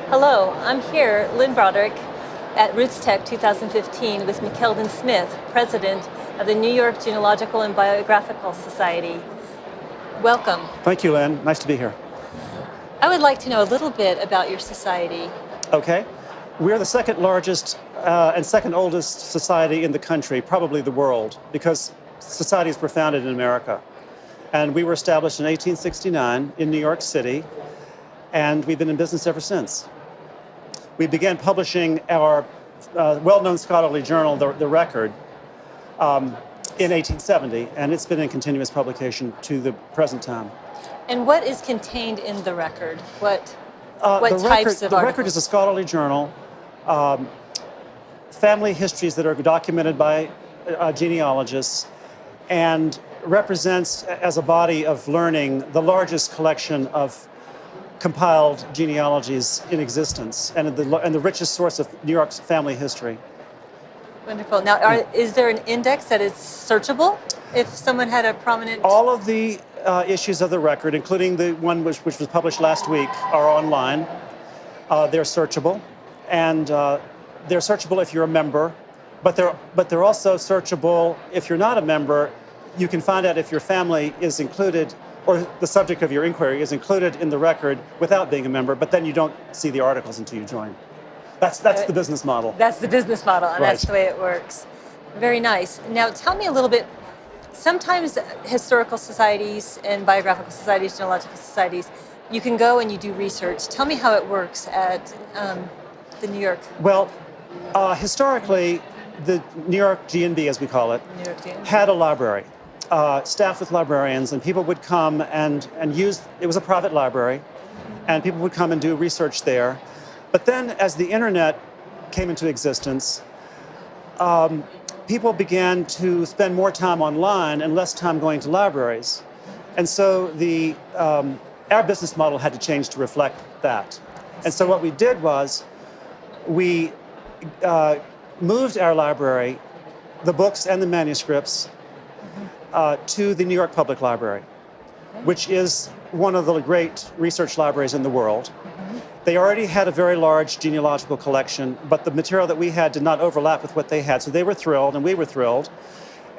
Hello, I'm here, Lynn Broderick, at RootsTech 2015 with McKelden Smith, President of the New York Genealogical and Biographical Society. Welcome. Thank you, Lynn. Nice to be here. I would like to know a little bit about your society. Okay. We're the second largest and second oldest society in the country, probably the world, because societies were founded in America. And we were established in 1869 in New York City, and we've been in business ever since. We began publishing our well-known scholarly journal, The Record, in 1870, and it's been in continuous publication to the present time. And what is contained in the record? What types of articles? The Record is a articles? scholarly journal, family histories that are documented by genealogists, and represents as a body of learning the largest collection of compiled genealogies in existence and the richest source of New York's family history. Wonderful. Now, is there an index that is searchable if someone had a prominent... All of the issues of the Record, including the one which was published last week, are online. They're searchable, and they're searchable if you're a member, but they're also searchable if you're not a member. You can find out if your family is included, or the subject of your inquiry is included in the Record without being a member, but then you don't see the articles until you join. That's the business model. That's the business model, and Right. that's the way it works. Very nice. Now, tell me a little bit. Sometimes historical societies and biographical societies, genealogical societies, you can go and you do research. Tell me how it works at the New York. Well, historically, the New York&B, as we call it, New York G&B. had a library, staffed with librarians, and people would come and use, it was a private library, and people would come and do research there. But then as the internet came into existence, people began to spend more time online and less time going to libraries. And so our business model had to change to reflect that. And so what we did was we moved our library, the books and the manuscripts, to the New York Public Library, which is one of the great research libraries in the world. They already had a very large genealogical collection, but the material that we had did not overlap with what they had, so they were thrilled and we were thrilled.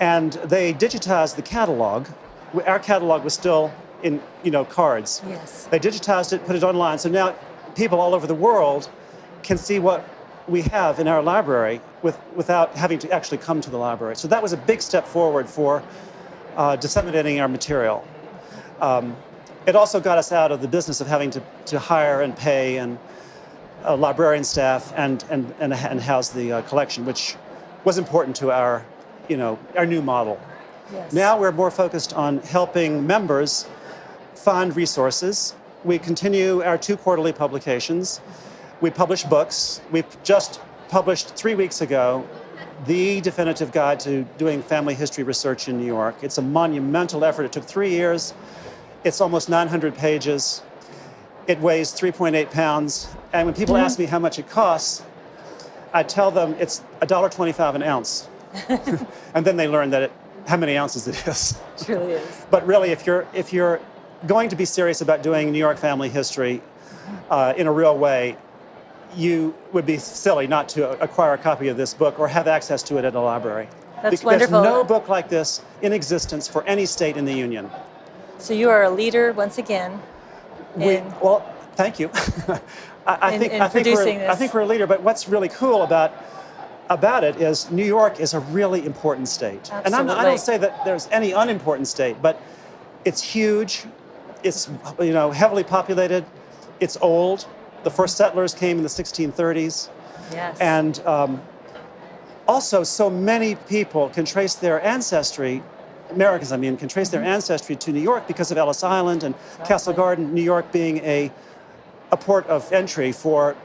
And they digitized the catalog. Our catalog was still in, cards. Yes. They digitized it, put it online, so now people all over the world can see what we have in our library without having to actually come to the library. So that was a big step forward for disseminating our material. It also got us out of the business of having to hire and pay and librarian staff and house the collection, which was important to our new model. Yes. Now we're more focused on helping members find resources. We continue our 2 quarterly publications. We publish books. We've just published 3 weeks ago the definitive guide to doing family history research in New York. It's a monumental effort. It took 3 years. It's almost 900 pages. It weighs 3.8 pounds. And when people ask me how much it costs, I tell them it's $1.25 an ounce. And then they learn how many ounces it is. It truly is. But really, if you're going to be serious about doing New York family history in a real way, you would be silly not to acquire a copy of this book or have access to it at a library. That's wonderful. There's no book like this in existence for any state in the Union. So you are a leader once again. Well, thank you. I think we're a leader, but what's really cool about it is New York is a really important state. Absolutely. And I don't say that there's any unimportant state, but it's huge, it's heavily populated, it's old. The first settlers came in the 1630s. Yes. And also so many people can trace their ancestry, Americans can trace their ancestry to New York because of Ellis Island and Castle Garden, New York being a port of entry for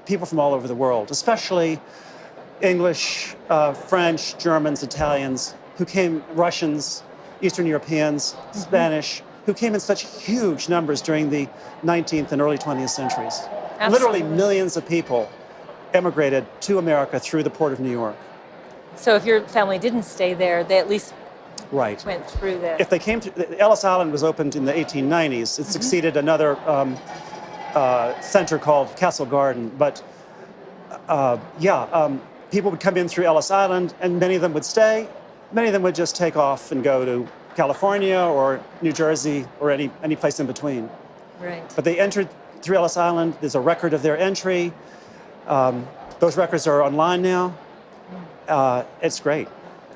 people from all over the world, especially English, French, Germans, Italians, who came, Russians, Eastern Europeans, Spanish, who came in such huge numbers during the 19th and early 20th centuries. Absolutely. Literally millions of people emigrated to America through the port of New York. So if your family didn't stay there, they at least Right. went through there. If they came to, Ellis Island was opened in the 1890s. It succeeded another center called Castle Garden. But people would come in through Ellis Island, and many of them would stay. Many of them would just take off and go to California or New Jersey or any place in between. Right. But they entered through Ellis Island. There's a record of their entry. Those records are online now. It's great.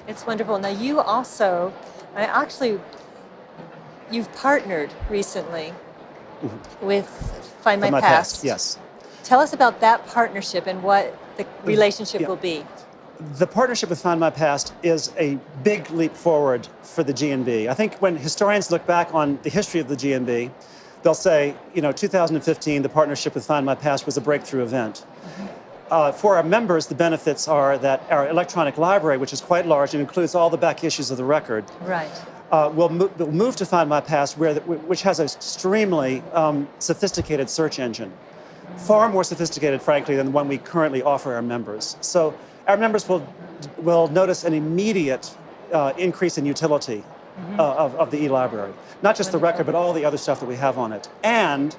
It's wonderful. Now you also, you've partnered recently with Find My Past. Yes. Tell us about that partnership and what the relationship will be. The partnership with Find My Past is a big leap forward for the G&B. I think when historians look back on the history of the G&B, they'll say, 2015, the partnership with Find My Past was a breakthrough event. For our members, the benefits are that our electronic library, which is quite large and includes all the back issues of the record, right, will move to Find My Past, which has an extremely sophisticated search engine. Far more sophisticated, frankly, than the one we currently offer our members. So our members will notice an immediate increase in utility of the e-library. Not just the record, but all the other stuff that we have on it. And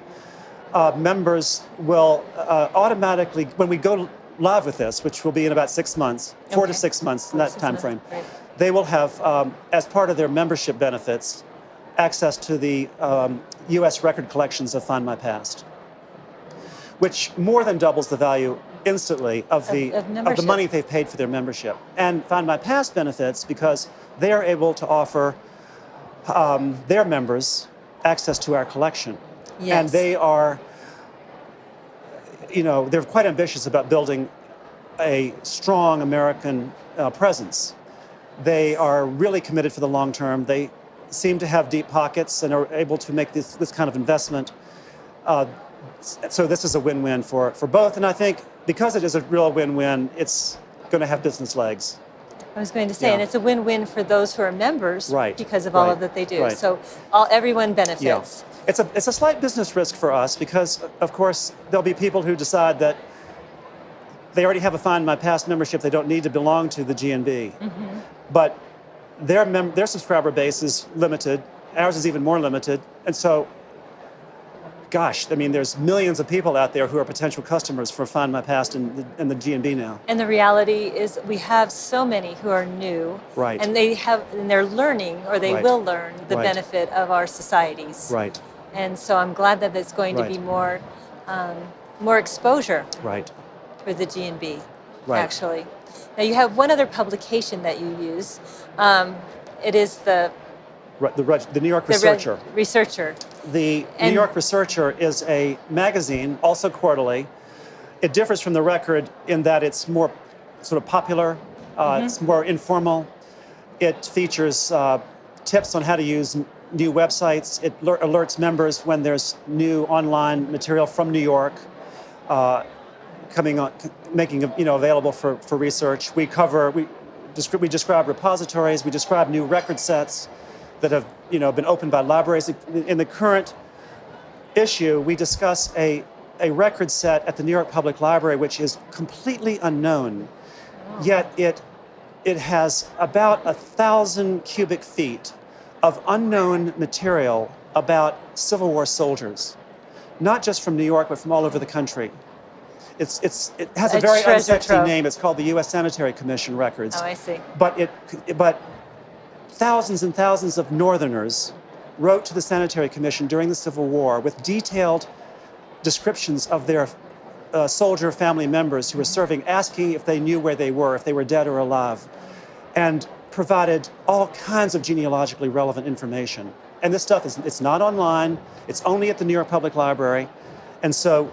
members will automatically, when we go live with this, which will be in about 6 months, 4 to 6 months, in that time frame, right, they will have, as part of their membership benefits, access to the U.S. record collections of Find My Past, which more than doubles the value instantly of the money they've paid for their membership. And Find My Past benefits because they are able to offer their members access to our collection. Yes. And they are, they're quite ambitious about building a strong American presence. They are really committed for the long term. They seem to have deep pockets and are able to make this kind of investment. So this is a win-win for both. And I think because it is a real win-win, it's going to have business legs. I was going to say, and it's a win-win for those who are members, right, because of all of that they do. Right. So everyone benefits. Yeah. It's a slight business risk for us because, of course, there'll be people who decide that they already have a Find My Past membership. They don't need to belong to the G&B. But their subscriber base is limited. Ours is even more limited. And so, gosh, there's millions of people out there who are potential customers for Find My Past and the G&B now. And the reality is we have so many who are new, right, and they're learning, or they will learn the benefit of our societies. Right. And so I'm glad that there's going to be more exposure, right, for the G&B, right, actually. Now you have one other publication that you use. It is the New York Researcher. The New York Researcher is a magazine, also quarterly. It differs from the Record in that it's more sort of popular, it's more informal. It features tips on how to use new websites. It alerts members when there's new online material from New York making available for research. We describe repositories, we describe new record sets that have been opened by libraries. In the current issue, we discuss a record set at the New York Public Library which is completely unknown, yet it has about 1,000 cubic feet of unknown material about Civil War soldiers, not just from New York, but from all over the country. It has a very unsexy name. It's called the U.S. Sanitary Commission Records. Oh, I see. But thousands and thousands of Northerners wrote to the Sanitary Commission during the Civil War with detailed descriptions of their soldier family members who were serving, asking if they knew where they were, if they were dead or alive, and provided all kinds of genealogically relevant information. And this stuff it's not online. It's only at the New York Public Library. And so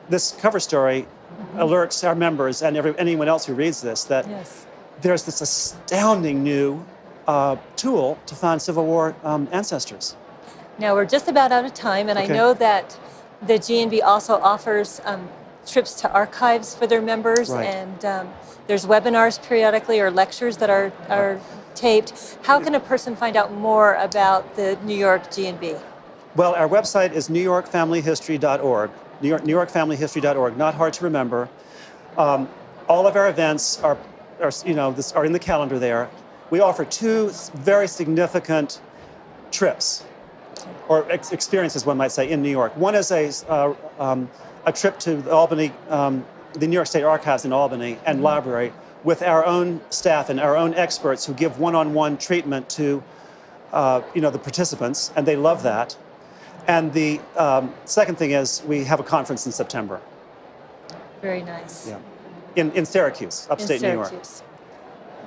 this cover story alerts our members and anyone else who reads this that there's this astounding new tool to find Civil War ancestors. Now we're just about out of time, and I know that the G&B also offers trips to archives for their members, and there's webinars periodically or lectures that are taped. How can a person find out more about the New York G&B? Well, our website is newyorkfamilyhistory.org. newyorkfamilyhistory.org. Not hard to remember. All of our events are in the calendar there. We offer 2 very significant trips. or experiences, one might say, in New York. One is a trip to the Albany, the New York State Archives in Albany and library with our own staff and our own experts who give one-on-one treatment to the participants, and they love that. And the second thing is we have a conference in September. Very nice. Yeah. In Syracuse, upstate New York.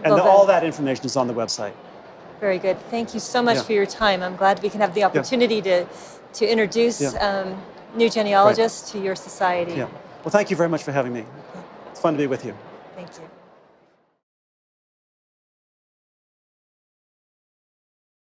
And Well, all that information is on the website. Very good. Thank you so much Yeah. for your time. I'm glad we can have the opportunity to introduce new genealogists to your society. Yeah. Well, thank you very much for having me. It's fun to be with you. Thank you.